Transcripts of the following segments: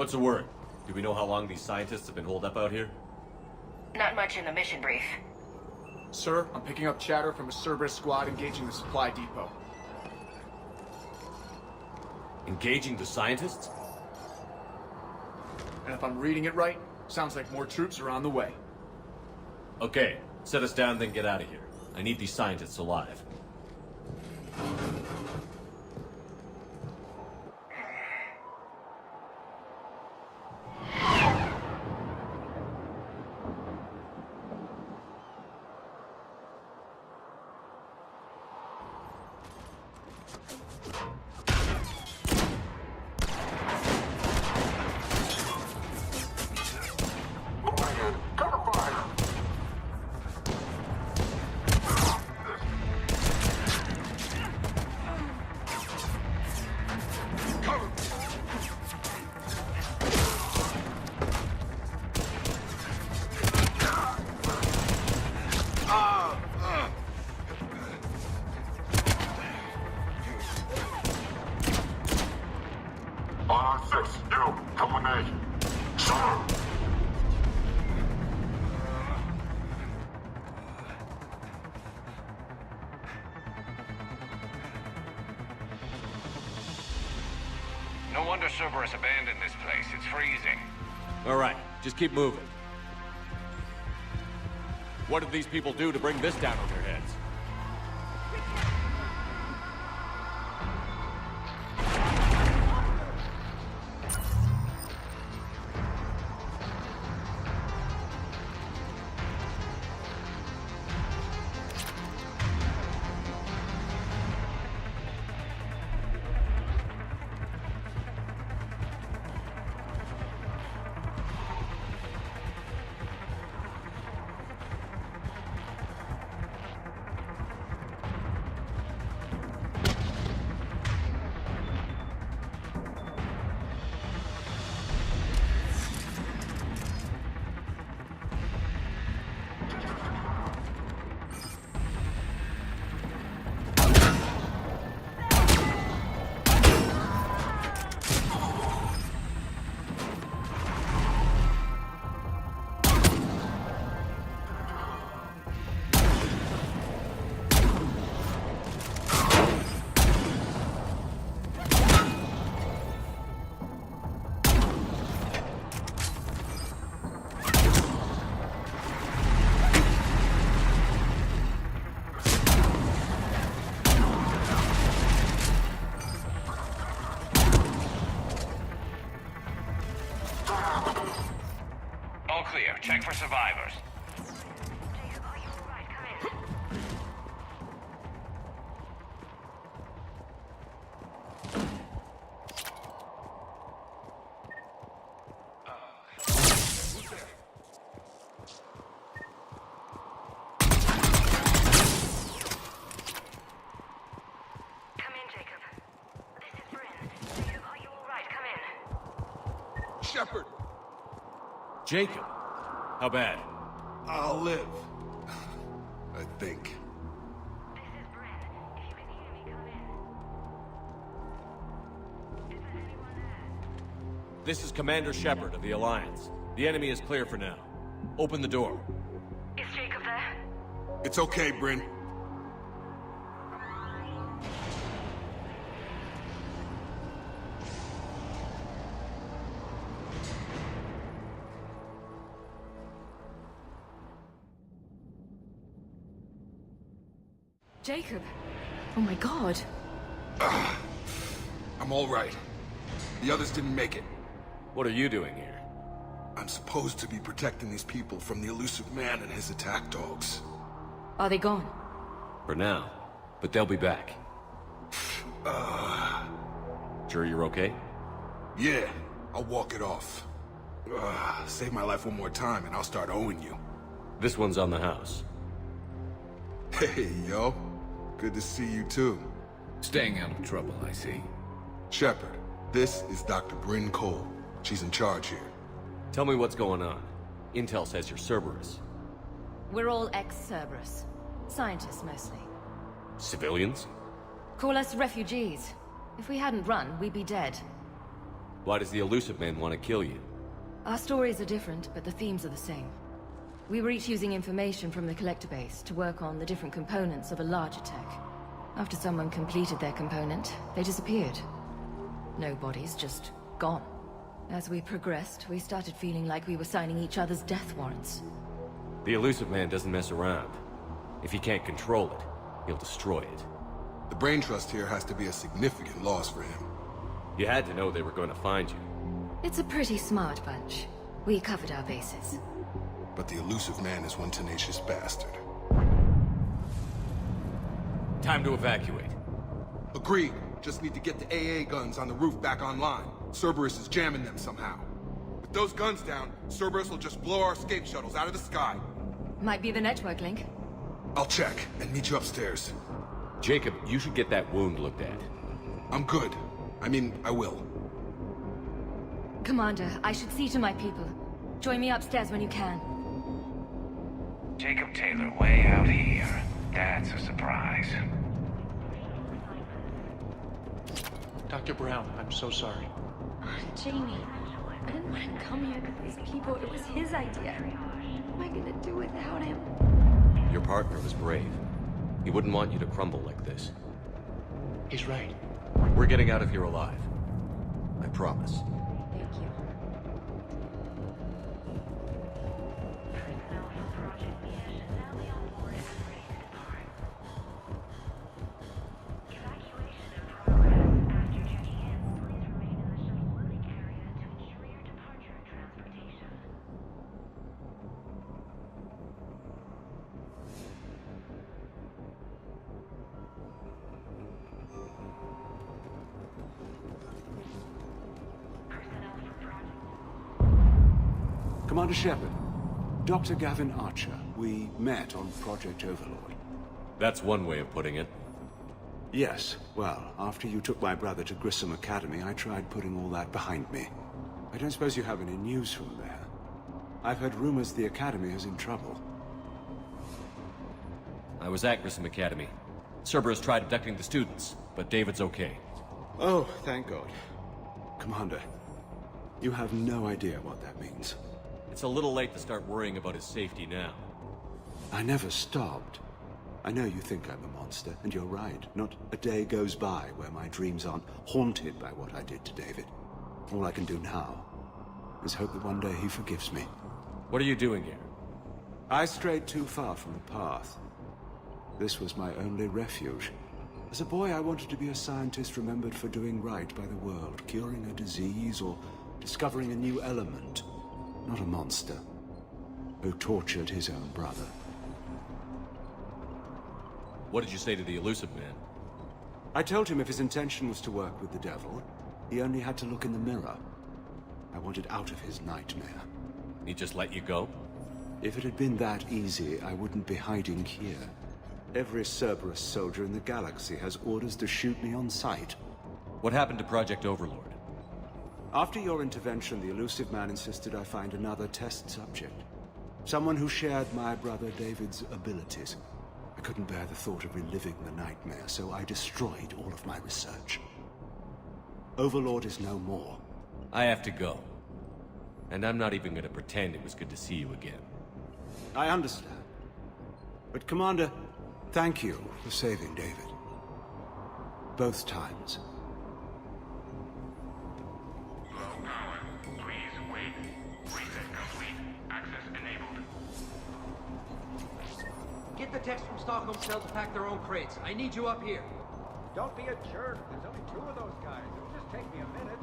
What's the word? Do we know how long these scientists have been holed up out here? Not much in the mission brief. Sir, I'm picking up chatter from a Cerberus squad engaging the supply depot. Engaging the scientists? And if I'm reading it right, sounds like more troops are on the way. Okay, set us down, then get out of here. I need these scientists alive. No wonder Cerberus abandoned this place. It's freezing. All right, just keep moving. What did these people do to bring this down on their heads? clear. Check for survivors. Jacob, are you alright? Come in. Come in, Jacob. This is Bryn. Jacob, are you alright? Come in. Shepard! Jacob! How bad? I'll live. I think. This is Bryn. If you can hear me, come in. Is there anyone there? This is Commander Shepard of the Alliance. The enemy is clear for now. Open the door. Is Jacob there? It's okay, Bryn. Jacob! Oh my god. I'm all right. The others didn't make it. What are you doing here? I'm supposed to be protecting these people from the elusive man and his attack dogs. Are they gone? For now. But they'll be back. Sure you're okay? Yeah, I'll walk it off. Save my life one more time and I'll start owing you. This one's on the house. Hey, yo. Good to see you too. Staying out of trouble, I see. Shepard, this is Dr. Bryn Cole. She's in charge here. Tell me what's going on. Intel says you're Cerberus. We're all ex-Cerberus. Scientists, mostly. Civilians? Call us refugees. If we hadn't run, we'd be dead. Why does the elusive man want to kill you? Our stories are different, but the themes are the same. We were each using information from the collector base to work on the different components of a larger tech. After someone completed their component, they disappeared. No bodies, just gone. As we progressed, we started feeling like we were signing each other's death warrants. The elusive man doesn't mess around. If he can't control it, he'll destroy it. The brain trust here has to be a significant loss for him. You had to know they were going to find you. It's a pretty smart bunch. We covered our bases. But the elusive man is one tenacious bastard. Time to evacuate. Agreed. Just need to get the AA guns on the roof back online. Cerberus is jamming them somehow. With those guns down, Cerberus will just blow our escape shuttles out of the sky. Might be the network link. I'll check and meet you upstairs. Jacob, you should get that wound looked at. I'm good. I mean, I will. Commander, I should see to my people. Join me upstairs when you can. Jacob Taylor way out here. That's a surprise. Dr. Brown, I'm so sorry. Jamie, I didn't want to come here with these people. It was his idea. What am I gonna do without him? Your partner was brave. He wouldn't want you to crumble like this. He's right. We're getting out of here alive. I promise. Thank you. Evacuation in progress. After checking in, please remain in the shuttle loading area to ensure your departure and transportation. Personnel for project. Commander Shepard, Dr. Gavin Archer, we met on Project Overlord. That's one way of putting it. Yes, well, after you took my brother to Grissom Academy, I tried putting all that behind me. I don't suppose you have any news from there. I've heard rumors the Academy is in trouble. I was at Grissom Academy. Cerberus tried abducting the students, but David's okay. Oh, thank God. Commander, you have no idea what that means. It's a little late to start worrying about his safety now. I never stopped. I know you think I'm a monster, and you're right. Not a day goes by where my dreams aren't haunted by what I did to David. All I can do now is hope that one day he forgives me. What are you doing here? I strayed too far from the path. This was my only refuge. As a boy, I wanted to be a scientist remembered for doing right by the world, curing a disease or discovering a new element. Not a monster. who tortured his own brother. What did you say to the elusive man? I told him if his intention was to work with the devil, he only had to look in the mirror. I wanted out of his nightmare. He just let you go? If it had been that easy, I wouldn't be hiding here. Every Cerberus soldier in the galaxy has orders to shoot me on sight. What happened to Project Overlord? After your intervention, the elusive man insisted I find another test subject. Someone who shared my brother David's abilities. I couldn't bear the thought of reliving the nightmare, so I destroyed all of my research. Overlord is no more. I have to go. And I'm not even gonna pretend it was good to see you again. I understand. But Commander, thank you for saving David. Both times. Low power. Please wait. Reset complete. Access enabled. Get the techs from Stockholm Cell to pack their own crates. I need you up here. Don't be a jerk. There's only 2 of those guys. It'll just take me a minute.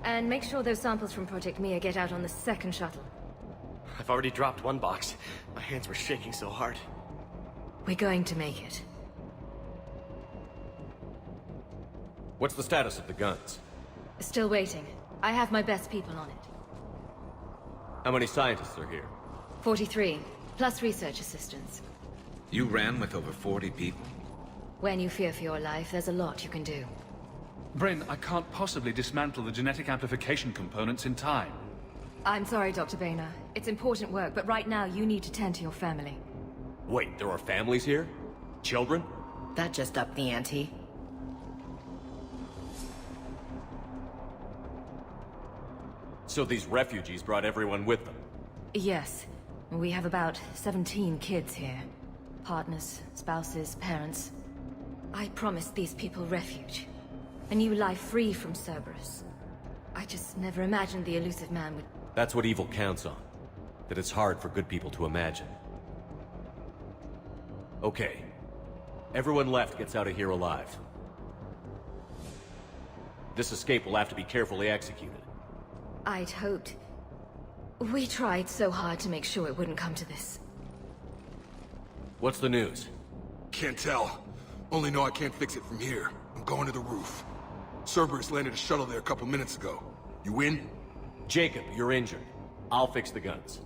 And make sure those samples from Project Mia get out on the second shuttle. I've already dropped one box. My hands were shaking so hard. We're going to make it. What's the status of the guns? Still waiting. I have my best people on it. How many scientists are here? 43, plus research assistants. You ran with over 40 people? When you fear for your life, there's a lot you can do. Bryn, I can't possibly dismantle the genetic amplification components in time. I'm sorry, Dr. Boehner. It's important work, but right now you need to tend to your family. Wait, there are families here? Children? That just upped the ante. So these refugees brought everyone with them? Yes. We have about 17 kids here. Partners, spouses, parents. I promised these people refuge. A new life free from Cerberus. I just never imagined the elusive man would... That's what evil counts on. That it's hard for good people to imagine. Okay. Everyone left gets out of here alive. This escape will have to be carefully executed. I'd hoped. We tried so hard to make sure it wouldn't come to this. What's the news? Can't tell. Only know I can't fix it from here. I'm going to the roof. Cerberus landed a shuttle there a couple minutes ago. You in? Jacob, you're injured. I'll fix the guns.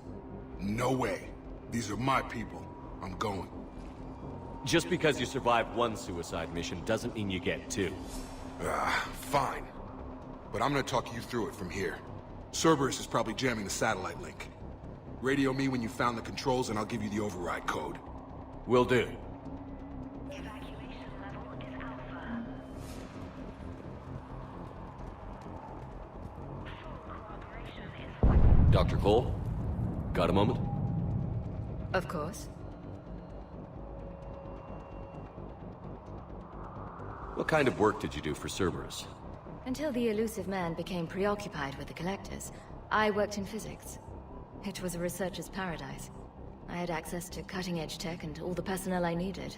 No way. These are my people. I'm going. Just because you survived one suicide mission doesn't mean you get 2. Fine. But I'm gonna talk you through it from here. Cerberus is probably jamming the satellite link. Radio me when you found the controls and I'll give you the override code. Will do. Evacuation level is Alpha. Full cooperation is... Dr. Cole? Got a moment? Of course. What kind of work did you do for Cerberus? Until the elusive man became preoccupied with the Collectors, I worked in physics. It was a researcher's paradise. I had access to cutting-edge tech and all the personnel I needed.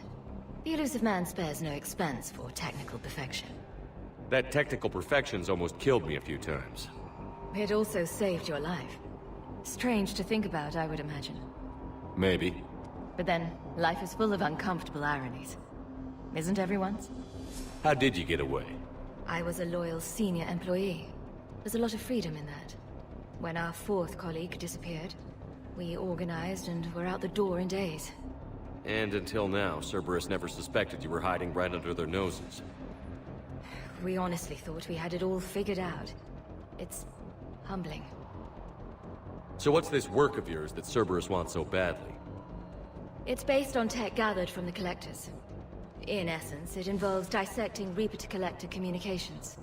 The elusive man spares no expense for technical perfection. That technical perfection's almost killed me a few times. It also saved your life. Strange to think about, I would imagine. Maybe. But then, life is full of uncomfortable ironies. Isn't everyone's? How did you get away? I was a loyal senior employee. There's a lot of freedom in that. When our 4th colleague disappeared, we organized and were out the door in days. And until now, Cerberus never suspected you were hiding right under their noses. We honestly thought we had it all figured out. It's humbling. So what's this work of yours that Cerberus wants so badly? It's based on tech gathered from the Collectors. In essence, it involves dissecting Reaper-to-Collector communications.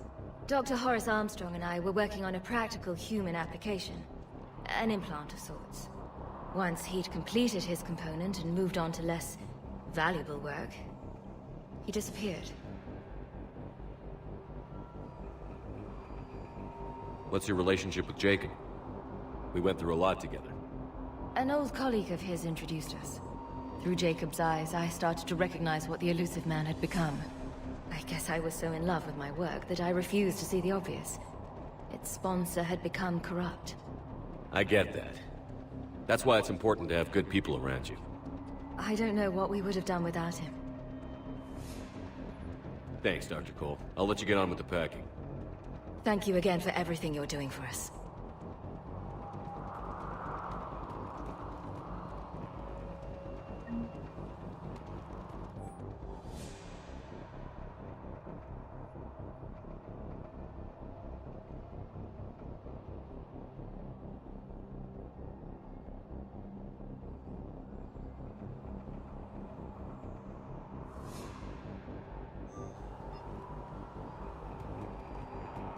Dr. Horace Armstrong and I were working on a practical human application. An implant of sorts. Once he'd completed his component and moved on to less valuable work, he disappeared. What's your relationship with Jacob? We went through a lot together. An old colleague of his introduced us. Through Jacob's eyes, I started to recognize what the elusive man had become. I guess I was so in love with my work that I refused to see the obvious. Its sponsor had become corrupt. I get that. That's why it's important to have good people around you. I don't know what we would have done without him. Thanks, Dr. Cole. I'll let you get on with the packing. Thank you again for everything you're doing for us.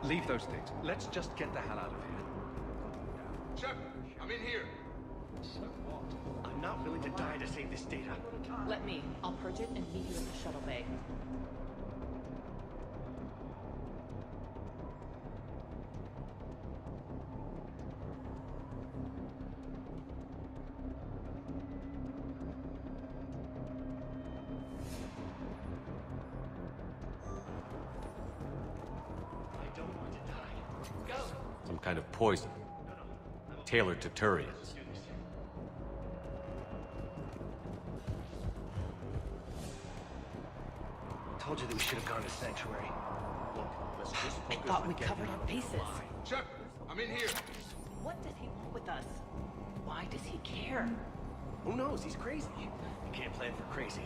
Leave those things. Let's just get the hell out of here. Shepard, I'm in here. So what? I'm not willing to die to save this data. Let me. I'll purge it and meet you in the shuttle bay. Some kind of poison. Tailored to Turians. Told you that we should have gone to Sanctuary. Look, let's just I focus thought on we getting covered out our of the bases. line. Shepard, I'm in here. What does he want with us? Why does he care? Who knows? He's crazy. You can't plan for crazy.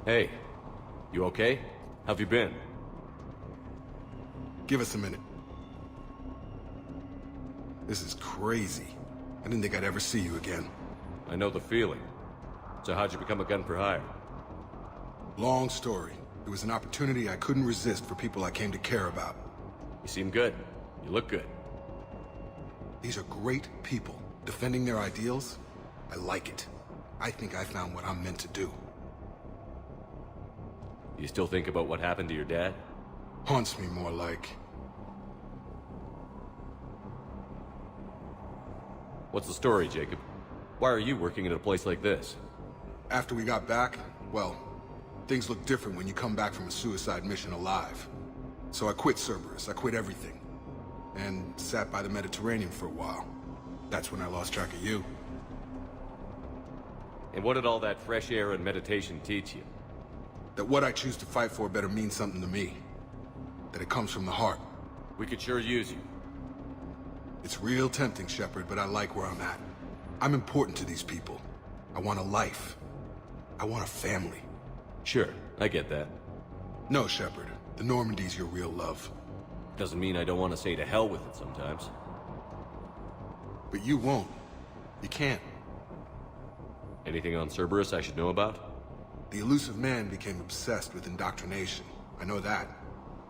Hey, you okay? How've you been? Give us a minute. This is crazy. I didn't think I'd ever see you again. I know the feeling. So how'd you become a gun for hire? Long story. It was an opportunity I couldn't resist for people I came to care about. You seem good. You look good. These are great people. Defending their ideals, I like it. I think I found what I'm meant to do. You still think about what happened to your dad? Haunts me more like... What's the story, Jacob? Why are you working in a place like this? After we got back, well, things look different when you come back from a suicide mission alive. So I quit Cerberus, I quit everything. And sat by the Mediterranean for a while. That's when I lost track of you. And what did all that fresh air and meditation teach you? That what I choose to fight for better mean something to me. That it comes from the heart. We could sure use you. It's real tempting, Shepard, but I like where I'm at. I'm important to these people. I want a life. I want a family. Sure, I get that. No, Shepard. The Normandy's your real love. Doesn't mean I don't want to say to hell with it sometimes. But you won't. You can't. Anything on Cerberus I should know about? The elusive man became obsessed with indoctrination. I know that.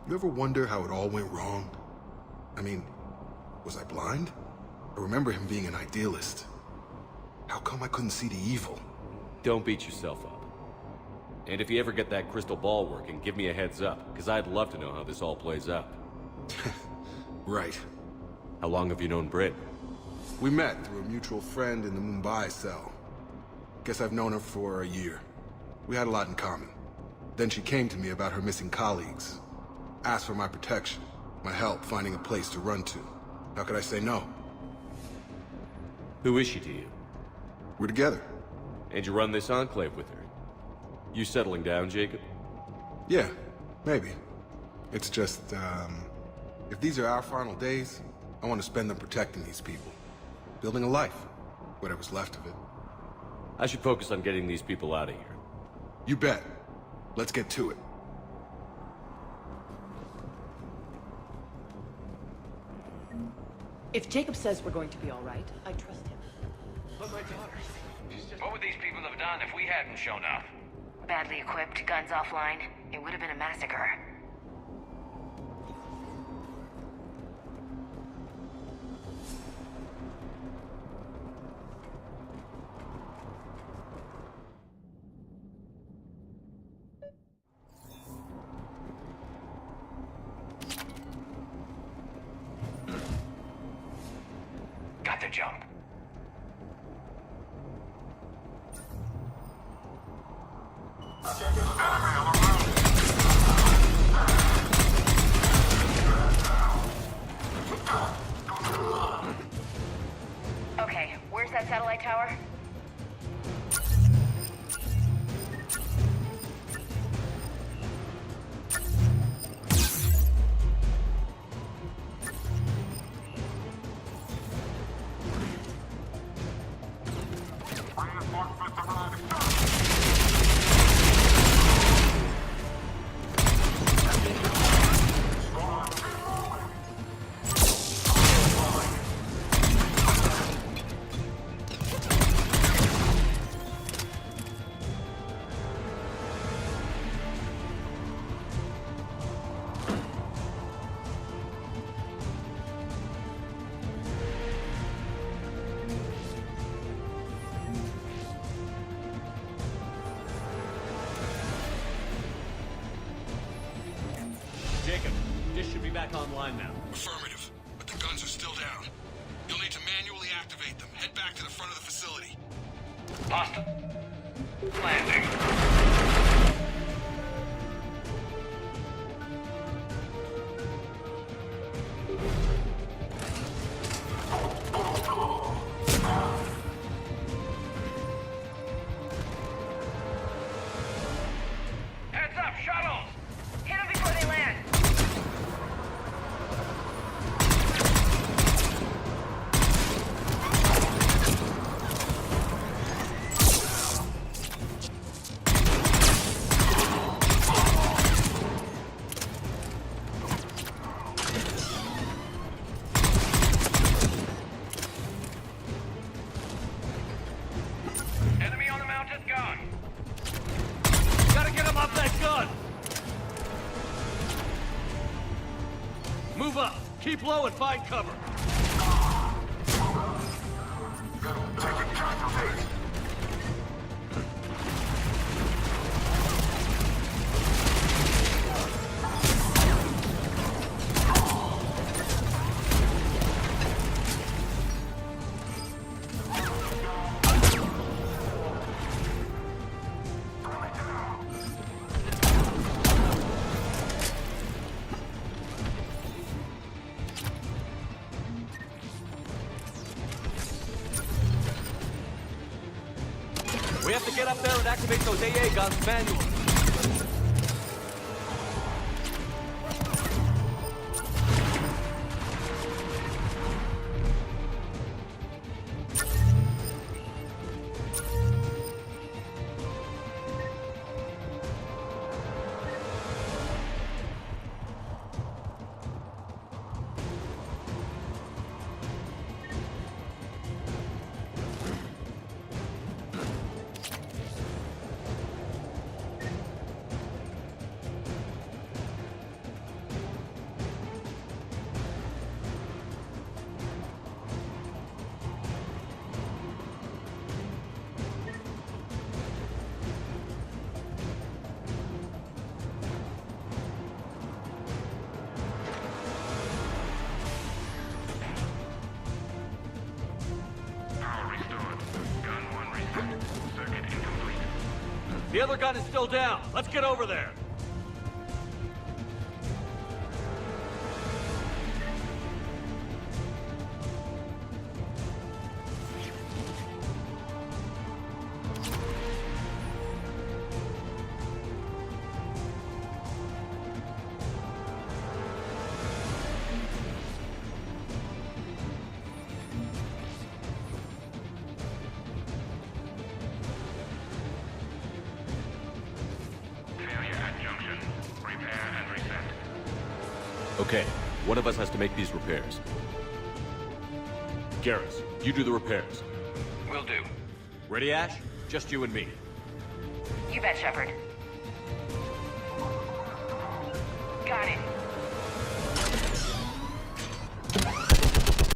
You ever wonder how it all went wrong? I mean, was I blind? I remember him being an idealist. How come I couldn't see the evil? Don't beat yourself up. And if you ever get that crystal ball working, give me a heads up, because I'd love to know how this all plays out. Right. How long have you known Britt? We met through a mutual friend in the Mumbai cell. Guess I've known her for a year. We had a lot in common. Then she came to me about her missing colleagues. Asked for my protection, my help finding a place to run to. How could I say no? Who is she to you? We're together. And you run this enclave with her? You settling down, Jacob? Yeah, maybe. It's just, if these are our final days, I want to spend them protecting these people. Building a life. Whatever's left of it. I should focus on getting these people out of here. You bet. Let's get to it. If Jacob says we're going to be all right, I trust him. But my daughter, she's just... What would these people have done if we hadn't shown up? Badly equipped, guns offline. It would have been a massacre. had to jump. Okay, where's that satellite tower? Jacob, dish should be back online now. Affirmative, but the guns are still down. You'll need to manually activate them. Head back to the front of the facility. Hostile. Landing. Heads up, shuttles! Hit them before they land. Enemy on the mounted gun. Gotta get him off that gun! Move up! Keep low and find cover! We have to get up there and activate those AA guns manually. The other gun is still down. Let's get over there. Okay, one of us has to make these repairs. Garrus, you do the repairs. Will do. Ready, Ash? Just you and me. You bet, Shepard. Got it.